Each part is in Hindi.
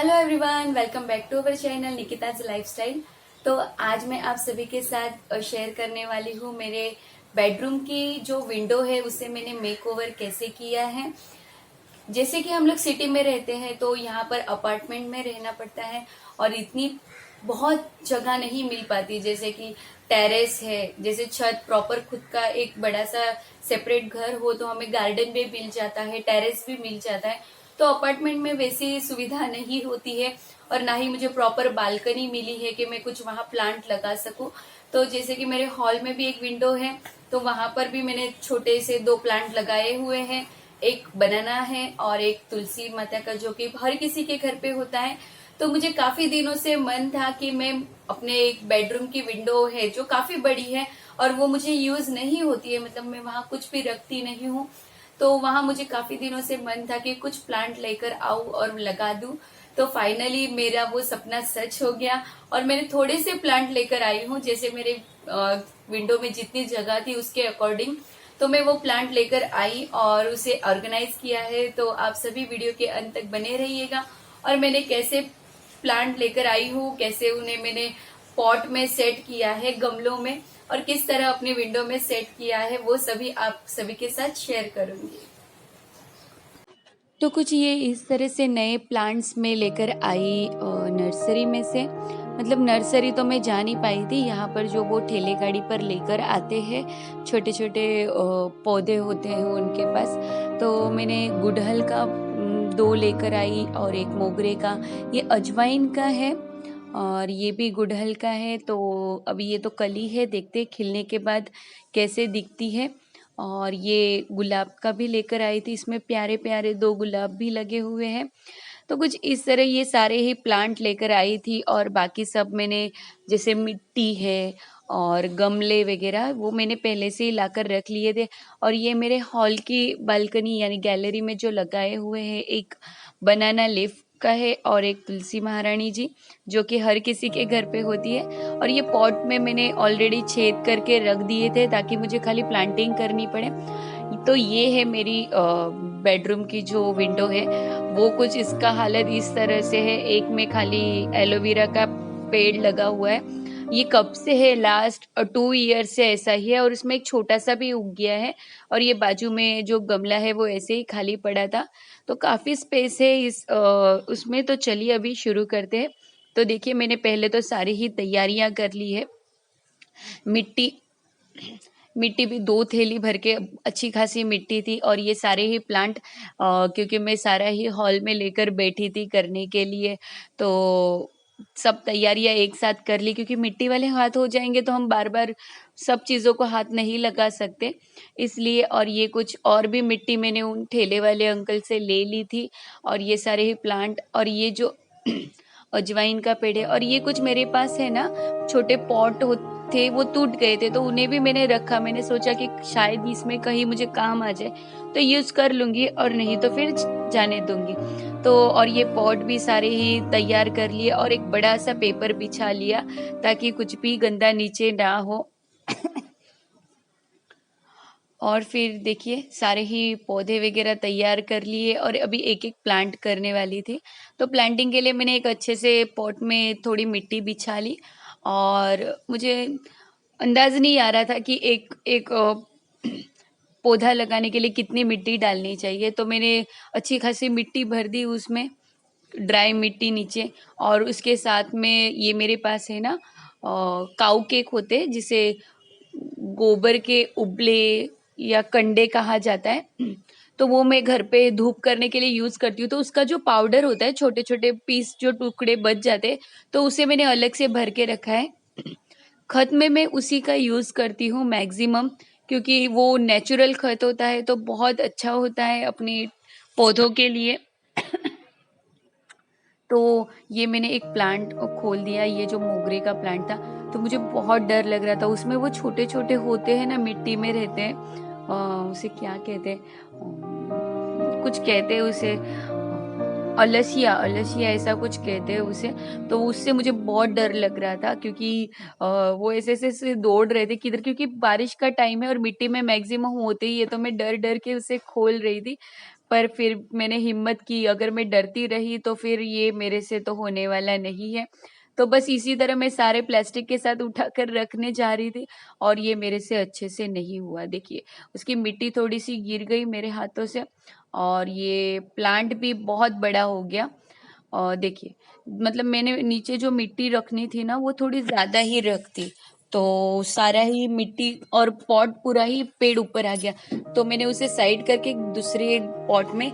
Hello everyone, welcome back to our channel Nikita's Lifestyle. तो आज मैं आप सभी के साथ शेयर करने वाली हूँ मेरे बेडरूम की जो विंडो है उसे मैंने मेकओवर कैसे किया है। जैसे कि हम लोग सिटी में रहते हैं तो यहाँ पर अपार्टमेंट में रहना पड़ता है और इतनी बहुत जगह नहीं मिल पाती। जैसे कि टेरेस है, जैसे छत प्रॉपर खुद का एक बड़ा सा सेपरेट घर हो तो हमें गार्डन भी मिल जाता है, टेरेस भी मिल जाता है। तो अपार्टमेंट में वैसी सुविधा नहीं होती है और ना ही मुझे प्रॉपर बालकनी मिली है कि मैं कुछ वहां प्लांट लगा सकूं। तो जैसे कि मेरे हॉल में भी एक विंडो है तो वहां पर भी मैंने छोटे से 2 प्लांट लगाए हुए हैं। एक बनाना है और एक तुलसी माता का, जो कि हर किसी के घर पे होता है। तो मुझे काफी दिनों से मन था कि मैं अपने एक बेडरूम की विंडो है जो काफी बड़ी है और वो मुझे यूज नहीं होती है, मतलब मैं वहां कुछ भी रखती नहीं हूँ। तो वहां मुझे काफी दिनों से मन था कि कुछ प्लांट लेकर आऊं और लगा दूं। तो फाइनली मेरा वो सपना सच हो गया और मैंने थोड़े से प्लांट लेकर आई हूँ, जैसे मेरे विंडो में जितनी जगह थी उसके अकॉर्डिंग। तो मैं वो प्लांट लेकर आई और उसे ऑर्गेनाइज किया है। तो आप सभी वीडियो के अंत तक बने रहिएगा। और मैंने कैसे प्लांट लेकर आई हूँ, कैसे उन्हें मैंने पॉट में सेट किया है, गमलों में, और किस तरह अपनी विंडो में सेट किया है, वो सभी आप सभी के साथ शेयर करूंगी। तो कुछ ये इस तरह से नए प्लांट्स में लेकर आई नर्सरी में से। मतलब नर्सरी तो मैं जा नहीं पाई थी, यहाँ पर जो वो ठेले गाड़ी पर लेकर आते हैं छोटे छोटे पौधे होते हैं उनके पास। तो मैंने गुड़हल का 2 लेकर आई और एक मोगरे का। ये अजवाइन का है और ये भी गुड़हल का है। तो अभी ये तो कली है, देखते खिलने के बाद कैसे दिखती है। और ये गुलाब का भी लेकर आई थी, इसमें प्यारे प्यारे 2 गुलाब भी लगे हुए हैं। तो कुछ इस तरह ये सारे ही प्लांट लेकर आई थी और बाकी सब मैंने, जैसे मिट्टी है और गमले वगैरह, वो मैंने पहले से ही लाकर रख लिए थे। और ये मेरे हॉल की बालकनी यानी गैलरी में जो लगाए हुए हैं, एक बनाना लीफ का है और एक तुलसी महारानी जी, जो कि हर किसी के घर पे होती है। और ये पॉट में मैंने ऑलरेडी छेद करके रख दिए थे ताकि मुझे खाली प्लांटिंग करनी पड़े। तो ये है मेरी बेडरूम की जो विंडो है, वो कुछ इसका हालत इस तरह से है। एक में खाली एलोवेरा का पेड़ लगा हुआ है, ये कब से है, लास्ट 2 ईयर से ऐसा ही है। और इसमें एक छोटा सा भी उग गया है और ये बाजू में जो गमला है वो ऐसे ही खाली पड़ा था। तो काफी स्पेस है इस उसमें। तो चलिए अभी शुरू करते हैं। तो देखिए मैंने पहले तो सारी ही तैयारियां कर ली है। मिट्टी मिट्टी भी 2 थैली भर के, अच्छी खासी मिट्टी थी। और ये सारे ही प्लांट क्योंकि मैं सारा ही हॉल में लेकर बैठी थी करने के लिए, तो सब तैयारियां एक साथ कर ली, क्योंकि मिट्टी वाले हाथ हो जाएंगे तो हम बार बार सब चीज़ों को हाथ नहीं लगा सकते, इसलिए। और ये कुछ और भी मिट्टी मैंने उन ठेले वाले अंकल से ले ली थी। और ये सारे ही प्लांट, और ये जो अजवाइन का पेड़ है, और ये कुछ मेरे पास है ना छोटे पॉट थे, वो टूट गए थे तो उन्हें भी मैंने रखा। मैंने सोचा कि शायद इसमें कहीं मुझे काम आ जाए तो यूज कर लूंगी, और नहीं तो फिर जाने दूंगी। तो और ये पॉट भी सारे ही तैयार कर लिए और एक बड़ा सा पेपर बिछा लिया ताकि कुछ भी गंदा नीचे ना हो। और फिर देखिए सारे ही पौधे वगैरह तैयार कर लिए और अभी एक एक प्लांट करने वाली थी। तो प्लांटिंग के लिए मैंने एक अच्छे से पॉट में थोड़ी मिट्टी बिछा ली और मुझे अंदाज नहीं आ रहा था कि एक एक पौधा लगाने के लिए कितनी मिट्टी डालनी चाहिए। तो मैंने अच्छी खासी मिट्टी भर दी उसमें, ड्राई मिट्टी नीचे। और उसके साथ में ये मेरे पास है ना काऊ केक होते हैं, जिसे गोबर के उबले या कंडे कहा जाता है। तो वो मैं घर पे धूप करने के लिए यूज करती हूँ। तो उसका जो पाउडर होता है, छोटे छोटे पीस जो टुकड़े बच जाते हैं, तो उसे मैंने अलग से भर के रखा है। खत में मैं उसी का यूज करती हूँ मैक्सिमम, क्योंकि वो नेचुरल खत होता है तो बहुत अच्छा होता है अपने पौधों के लिए। तो ये मैंने एक प्लांट खोल दिया, ये जो मोगरे का प्लांट था। तो मुझे बहुत डर लग रहा था, उसमें वो छोटे छोटे होते हैं ना, मिट्टी में रहते हैं, उसे क्या कहते हैं, कुछ कहते हैं उसे, अलसिया अलसिया ऐसा कुछ कहते हैं उसे। तो उससे मुझे बहुत डर लग रहा था, क्योंकि वो ऐसे-ऐसे दौड़ रहे थे किधर, क्योंकि बारिश का टाइम है और मिट्टी में मैक्सिमम होते ही है, तो मैं डर-डर के उसे खोल रही थी। पर फिर मैंने हिम्मत की, अगर मैं डरती रही तो फिर ये मेरे से तो होने वाला नहीं है। तो बस इसी तरह मैं सारे प्लास्टिक के साथ उठाकर रखने जा रही थी और ये मेरे से अच्छे से नहीं हुआ। देखिए, उसकी मिट्टी थोड़ी-सी गिर गई मेरे हाथों से और ये प्लांट भी बहुत बड़ा हो गया। देखिए, मतलब मैंने नीचे जो मिट्टी रखनी थी ना, वो थोड़ी ज़्यादा ही रख दी, तो सारा ही मिट्टी और पॉट पूरा ही पेड़ ऊपर आ गया। तो मैंने उसे साइड करके दूसरे पॉट में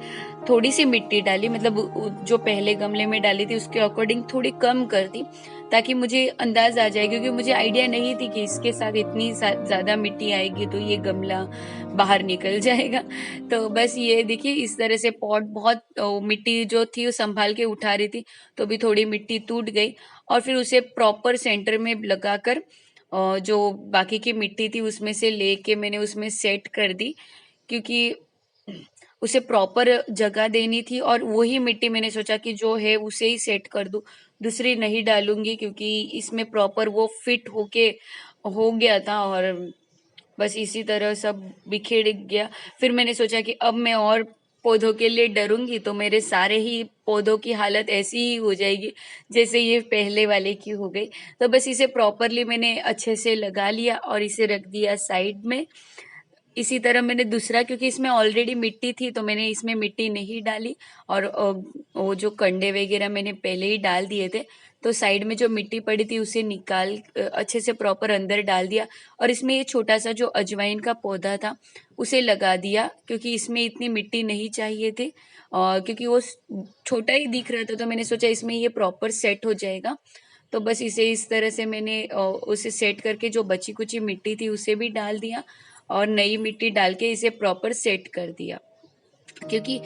थोड़ी-सी मिट्टी डाली, मतलब जो पहले गमले में डाली थी उसके अकॉर्डिंग थोड़ी कम कर दी, ताकि मुझे अंदाज़ आ जाए, क्योंकि मुझे आइडिया नहीं थी कि इसके साथ इतनी ज़्यादा मिट्टी आएगी तो ये गमला बाहर निकल जाएगा। तो बस ये देखिए, इस तरह से पॉट बहुत मिट्टी जो थी वो संभाल के उठा रही थी, तो भी थोड़ी मिट्टी टूट गई और फिर उसे प्रॉपर सेंटर में लगाकर जो बाकी की मिट्टी थी उसमें से लेके मैंने उसमें सेट कर दी, क्योंकि उसे प्रॉपर जगह देनी थी और वही मिट्टी मैंने सोचा कि जो है उसे ही सेट कर दूँ, दूसरी नहीं डालूँगी, क्योंकि इसमें प्रॉपर वो फिट होके हो गया था और बस इसी तरह सब बिखेर गया। फिर मैंने सोचा कि अब मैं और पौधों के लिए डरूँगी तो मेरे सारे ही पौधों की हालत ऐसी ही हो जाएगी जैसे ये पहले वाले की हो गई। तो बस इसे प्रॉपरली मैंने अच्छे से लगा लिया और इसे रख दिया साइड में। इसी तरह मैंने दूसरा, क्योंकि इसमें ऑलरेडी मिट्टी थी तो मैंने इसमें मिट्टी नहीं डाली और वो जो कंडे वगैरह मैंने पहले ही डाल दिए थे, तो साइड में जो मिट्टी पड़ी थी उसे निकाल अच्छे से प्रॉपर अंदर डाल दिया और इसमें ये छोटा सा जो अजवाइन का पौधा था उसे लगा दिया, क्योंकि इसमें इतनी मिट्टी नहीं चाहिए थी और क्योंकि वो छोटा ही दिख रहा था तो मैंने सोचा इसमें ये प्रॉपर सेट हो जाएगा। तो बस इसे इस तरह से मैंने उसे सेट करके जो बची कुची मिट्टी थी उसे भी डाल दिया और नई मिट्टी डाल के इसे प्रॉपर सेट कर दिया। क्योंकि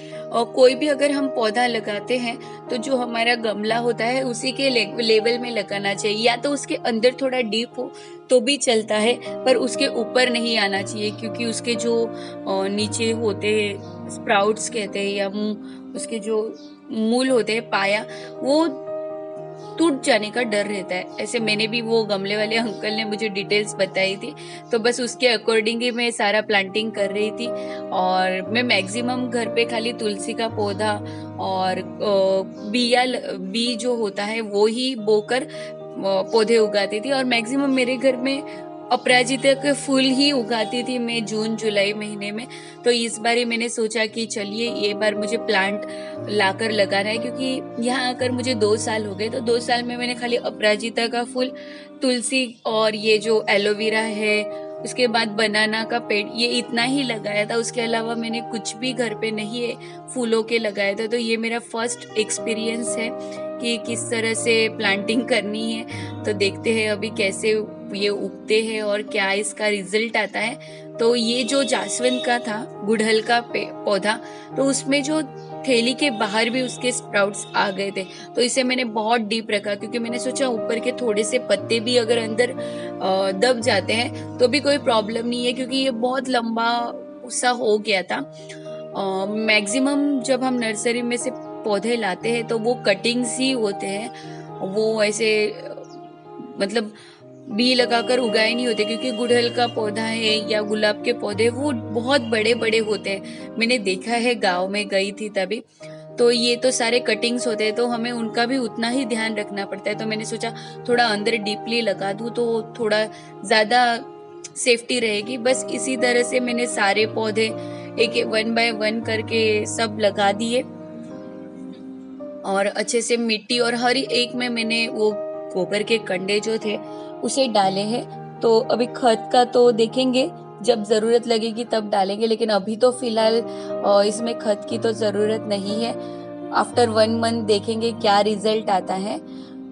कोई भी अगर हम पौधा लगाते हैं तो जो हमारा गमला होता है उसी के लेवल में लगाना चाहिए, या तो उसके अंदर थोड़ा डीप हो तो भी चलता है, पर उसके ऊपर नहीं आना चाहिए, क्योंकि उसके जो नीचे होते हैं स्प्राउट्स कहते हैं या उसके जो मूल होते हैं पाया, वो टूट जाने का डर रहता है। ऐसे मैंने भी, वो गमले वाले अंकल ने मुझे डिटेल्स बताई थी, तो बस उसके अकॉर्डिंग ही मैं सारा प्लांटिंग कर रही थी और मैं मैक्सिमम घर पे खाली तुलसी का पौधा और बी जो होता है वो ही बोकर पौधे उगाती थी और मैक्सिमम मेरे घर में अपराजिता के फूल ही उगाती थी मैं जून जुलाई महीने में। तो इस बार ही मैंने सोचा कि चलिए ये बार मुझे प्लांट लाकर लगाना है, क्योंकि यहाँ आकर मुझे 2 साल हो गए, तो 2 साल में मैंने खाली अपराजिता का फूल, तुलसी और ये जो एलोवेरा है, उसके बाद बनाना का पेड़, ये इतना ही लगाया था। उसके अलावा मैंने कुछ भी घर पे नहीं है फूलों के लगाया था। तो ये मेरा फर्स्ट एक्सपीरियंस है कि किस तरह से प्लांटिंग करनी है। तो देखते हैं अभी कैसे ये उगते हैं और क्या इसका रिजल्ट आता है। तो ये जो जासवंत का था, गुड़हल का पौधा, तो उसमें जो थैली के बाहर भी उसके स्प्राउट्स आ गए थे, तो इसे मैंने बहुत डीप रखा, क्योंकि मैंने सोचा ऊपर के थोड़े से पत्ते भी अगर अंदर दब जाते हैं तो भी कोई प्रॉब्लम नहीं है, क्योंकि ये बहुत लंबा सा हो गया था। मैक्सिमम जब हम नर्सरी में से पौधे लाते हैं तो वो कटिंग्स ही होते हैं, वो ऐसे मतलब बी लगाकर उगाए नहीं होते, क्योंकि गुड़हल का पौधा है या गुलाब के पौधे वो बहुत बड़े बड़े होते हैं। मैंने देखा है, गांव में गई थी तभी, तो ये तो सारे कटिंग्स होते हैं तो हमें उनका भी उतना ही ध्यान रखना पड़ता है। तो मैंने सोचा थोड़ा अंदर डीपली लगा दूं तो थोड़ा ज्यादा सेफ्टी रहेगी। बस इसी तरह से मैंने सारे पौधे एक एक 1 बाय 1 करके सब लगा दिए और अच्छे से मिट्टी और हर एक में मैंने वो गोबर के कंडे जो थे उसे डाले हैं। तो अभी खत का तो देखेंगे, जब जरूरत लगेगी तब डालेंगे, लेकिन अभी तो फिलहाल इसमें खत की तो जरूरत नहीं है। आफ्टर 1 मंथ देखेंगे क्या रिजल्ट आता है।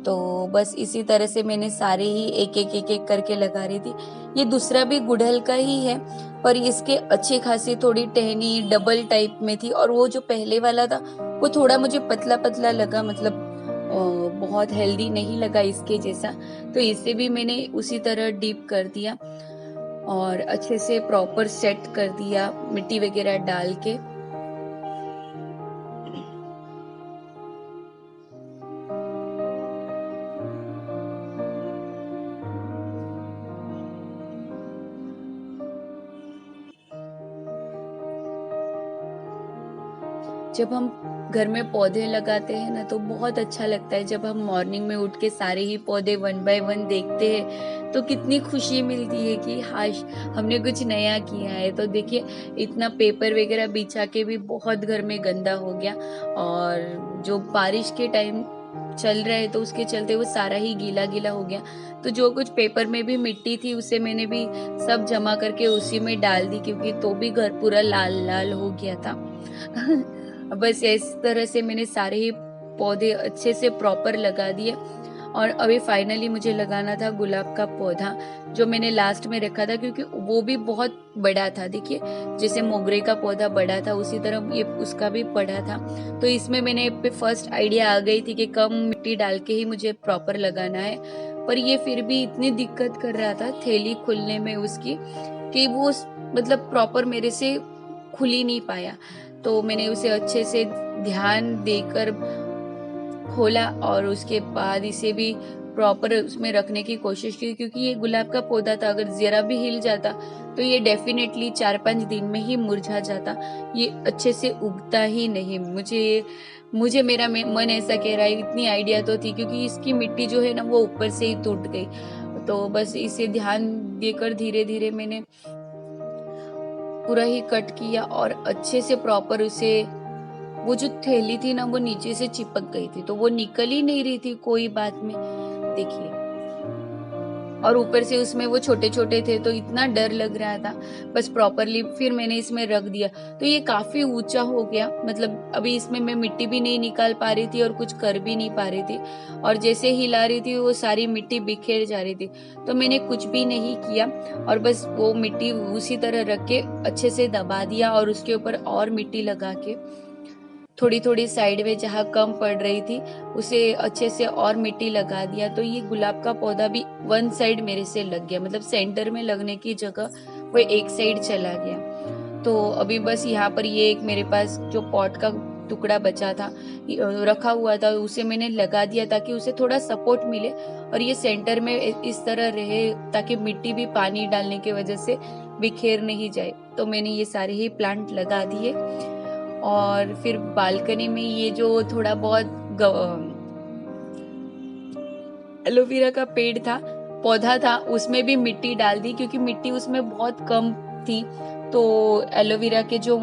तो बस इसी तरह से मैंने सारे ही एक एक करके लगा रही थी। ये दूसरा भी गुड़हल का ही है, पर इसके अच्छी खासी थोड़ी टहनी डबल टाइप में थी और वो जो पहले वाला था वो थोड़ा मुझे पतला पतला लगा, मतलब बहुत हेल्दी नहीं लगा इसके जैसा। तो इसे भी मैंने उसी तरह डीप कर दिया और अच्छे से प्रॉपर सेट कर दिया मिट्टी वगैरह डाल के। जब हम घर में पौधे लगाते हैं ना तो बहुत अच्छा लगता है। जब हम मॉर्निंग में उठ के सारे ही पौधे वन बाय वन देखते हैं तो कितनी खुशी मिलती है कि हाश हमने कुछ नया किया है। तो देखिए इतना पेपर वगैरह बिछा के भी बहुत घर में गंदा हो गया, और जो बारिश के टाइम चल रहा है तो उसके चलते वो सारा ही गीला गीला हो गया। तो जो कुछ पेपर में भी मिट्टी थी उसे मैंने भी सब जमा करके उसी में डाल दी, क्योंकि तो भी घर पूरा लाल लाल हो गया था। बस इस तरह से मैंने सारे ही पौधे अच्छे से प्रॉपर लगा दिए। और अभी फाइनली मुझे लगाना था गुलाब का पौधा, जो मैंने लास्ट में रखा था, क्योंकि वो भी बहुत बड़ा था। देखिए जैसे मोगरे का पौधा बड़ा था उसी तरह ये उसका भी बड़ा था। तो इसमें मैंने पे फर्स्ट आइडिया आ गई थी कि कम मिट्टी डाल के ही मुझे प्रॉपर लगाना है, पर ये फिर भी इतनी दिक्कत कर रहा था थैली खुलने में उसकी कि वो मतलब प्रॉपर मेरे से खुल ही नहीं पाया। तो मैंने उसे अच्छे से ध्यान देकर खोला और उसके बाद इसे भी प्रॉपर उसमें रखने की कोशिश की, क्योंकि ये गुलाब का पौधा था, अगर जरा भी हिल जाता तो ये डेफिनेटली 4-5 दिन में ही मुरझा जाता। ये अच्छे से उगता ही नहीं। मुझे मेरा मन ऐसा कह रहा है, इतनी आइडिया तो थी, क्योंकि इसकी मिट्टी जो है ना वो ऊपर से ही टूट गई। तो बस इसे ध्यान देकर धीरे धीरे मैंने पूरा ही कट किया और अच्छे से प्रॉपर उसे, वो जो थैली थी ना वो नीचे से चिपक गई थी, तो वो निकल ही नहीं रही थी कोई बात में। देखिए, और ऊपर से उसमें वो छोटे छोटे थे तो इतना डर लग रहा था। बस प्रॉपरली फिर मैंने इसमें रख दिया तो ये काफी ऊंचा हो गया। मतलब अभी इसमें मैं मिट्टी भी नहीं निकाल पा रही थी और कुछ कर भी नहीं पा रही थी, और जैसे हिला रही थी वो सारी मिट्टी बिखेर जा रही थी। तो मैंने कुछ भी नहीं किया और बस वो मिट्टी उसी तरह रख के अच्छे से दबा दिया और उसके ऊपर और मिट्टी लगा के थोड़ी थोड़ी साइड में जहाँ कम पड़ रही थी उसे अच्छे से और मिट्टी लगा दिया। तो ये गुलाब का पौधा भी वन साइड मेरे से लग गया, मतलब सेंटर में लगने की जगह वो एक साइड चला गया। तो अभी बस यहाँ पर ये एक मेरे पास जो पॉट का टुकड़ा बचा था रखा हुआ था उसे मैंने लगा दिया ताकि उसे थोड़ा सपोर्ट मिले और ये सेंटर में इस तरह रहे, ताकि मिट्टी भी पानी डालने की वजह से बिखेर नहीं जाए। तो मैंने ये सारे ही प्लांट लगा दिए और फिर बालकनी में ये जो थोड़ा बहुत एलोवेरा का पेड़ था, पौधा था, उसमें भी मिट्टी डाल दी क्योंकि मिट्टी उसमें बहुत कम थी। तो एलोवेरा के जो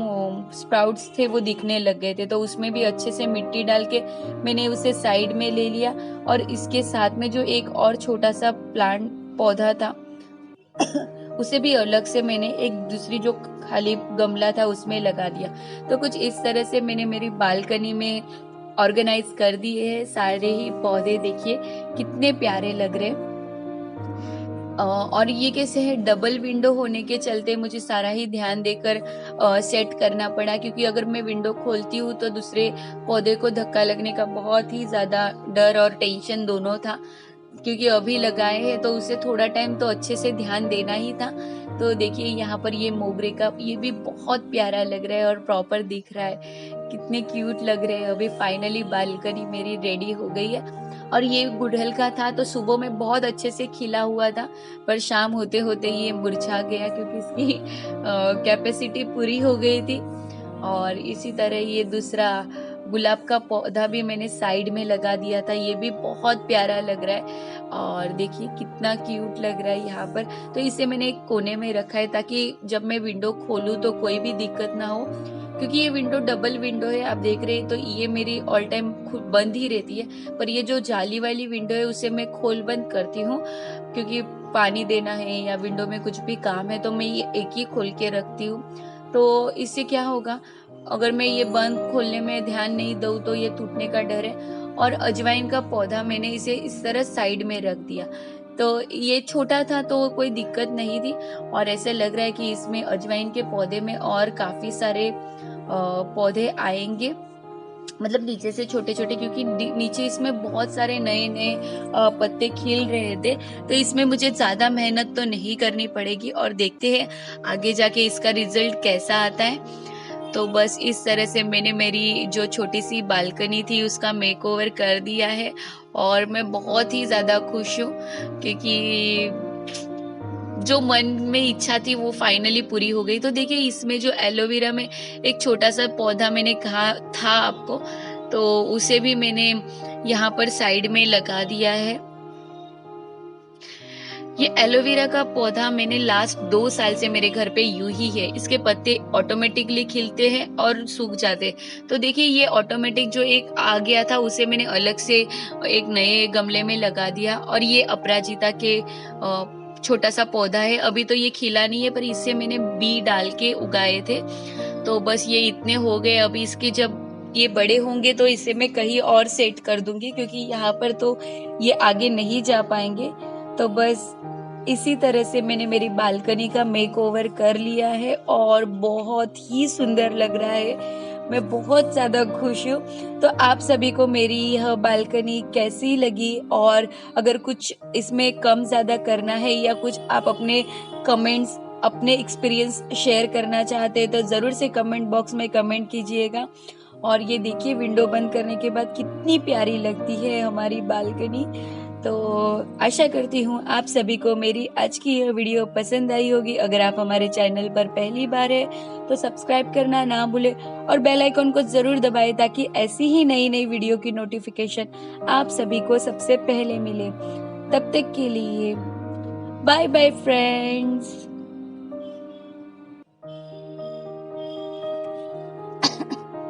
स्प्राउट्स थे वो दिखने लग गए थे, तो उसमें भी अच्छे से मिट्टी डाल के मैंने उसे साइड में ले लिया। और इसके साथ में जो एक और छोटा सा प्लांट पौधा था उसे भी अलग से मैंने एक दूसरी जो खाली गमला था उसमें लगा दिया। तो कुछ इस तरह से मैंने मेरी बालकनी में ऑर्गेनाइज कर दिए हैं सारे ही पौधे। देखिए कितने प्यारे लग रहे हैं। और ये कैसे है, डबल विंडो होने के चलते मुझे सारा ही ध्यान देकर सेट करना पड़ा, क्योंकि अगर मैं विंडो खोलती हूँ तो दूसरे पौधे को धक्का लगने का बहुत ही ज्यादा डर और टेंशन दोनों था। क्योंकि अभी लगाए हैं तो उसे थोड़ा टाइम तो अच्छे से ध्यान देना ही था। तो देखिए यहाँ पर ये मोगरे का ये भी बहुत प्यारा लग रहा है और प्रॉपर दिख रहा है, कितने क्यूट लग रहे हैं। अभी फाइनली बालकनी मेरी रेडी हो गई है। और ये गुड़हल का था तो सुबह में बहुत अच्छे से खिला हुआ था, पर शाम होते होते ये मुरझा गया क्योंकि इसकी कैपेसिटी पूरी हो गई थी। और इसी तरह ये दूसरा गुलाब का पौधा भी मैंने साइड में लगा दिया था, ये भी बहुत प्यारा लग रहा है। और देखिए कितना क्यूट लग रहा है यहाँ पर। तो इसे मैंने एक कोने में रखा है ताकि जब मैं विंडो खोलूँ तो कोई भी दिक्कत ना हो, क्योंकि ये विंडो डबल विंडो है आप देख रहे हैं। तो ये मेरी ऑल टाइम बंद ही रहती है, पर ये जो जाली वाली विंडो है उसे मैं खोल बंद करती हूँ, क्योंकि पानी देना है या विंडो में कुछ भी काम है तो मैं ये एक ही खोल के रखती हूँ। तो इससे क्या होगा, अगर मैं ये बंद खोलने में ध्यान नहीं दूँ तो ये टूटने का डर है। और अजवाइन का पौधा मैंने इसे इस तरह साइड में रख दिया, तो ये छोटा था तो कोई दिक्कत नहीं थी। और ऐसे लग रहा है कि इसमें अजवाइन के पौधे में और काफी सारे पौधे आएंगे, मतलब नीचे से छोटे छोटे, क्योंकि नीचे इसमें बहुत सारे नए नए पत्ते खिल रहे थे। तो इसमें मुझे ज्यादा मेहनत तो नहीं करनी पड़ेगी और देखते हैं आगे जाके इसका रिजल्ट कैसा आता है। तो बस इस तरह से मैंने मेरी जो छोटी सी बालकनी थी उसका मेकओवर कर दिया है और मैं बहुत ही ज़्यादा खुश हूँ, क्योंकि जो मन में इच्छा थी वो फाइनली पूरी हो गई। तो देखिए इसमें जो एलोवेरा में एक छोटा सा पौधा मैंने कहा था आपको, तो उसे भी मैंने यहाँ पर साइड में लगा दिया है। ये एलोवेरा का पौधा मैंने लास्ट 2 साल से मेरे घर पे यूं ही है। इसके पत्ते ऑटोमेटिकली खिलते हैं और सूख जाते हैं। तो देखिए ये ऑटोमेटिक जो एक आ गया था उसे मैंने अलग से एक नए गमले में लगा दिया, और ये अपराजिता के छोटा सा पौधा है। अभी तो ये खिला नहीं है, पर इससे मैंने बी डाल के उगाए थे। तो बस ये इतने हो गए। अभी इसके जब ये बड़े होंगे तो इसे मैं कहीं और सेट कर दूंगी, क्योंकि यहाँ पर तो ये आगे नहीं जा पाएंगे। तो बस इसी तरह से मैंने मेरी बालकनी का मेकओवर कर लिया है और बहुत ही सुंदर लग रहा है। मैं बहुत ज़्यादा खुश हूँ। तो आप सभी को मेरी यह बालकनी कैसी लगी, और अगर कुछ इसमें कम ज़्यादा करना है या कुछ आप अपने कमेंट्स, अपने एक्सपीरियंस शेयर करना चाहते हैं तो ज़रूर से कमेंट बॉक्स में कमेंट कीजिएगा। और ये देखिए विंडो बंद करने के बाद कितनी प्यारी लगती है हमारी बालकनी। तो आशा करती हूँ आप सभी को मेरी आज की यह वीडियो पसंद आई होगी। अगर आप हमारे चैनल पर पहली बार है तो सब्सक्राइब करना ना भूलें और बेल आइकन को जरूर दबाएं, ताकि ऐसी ही नई नई वीडियो की नोटिफिकेशन आप सभी को सबसे पहले मिले। तब तक के लिए बाय बाय फ्रेंड्स।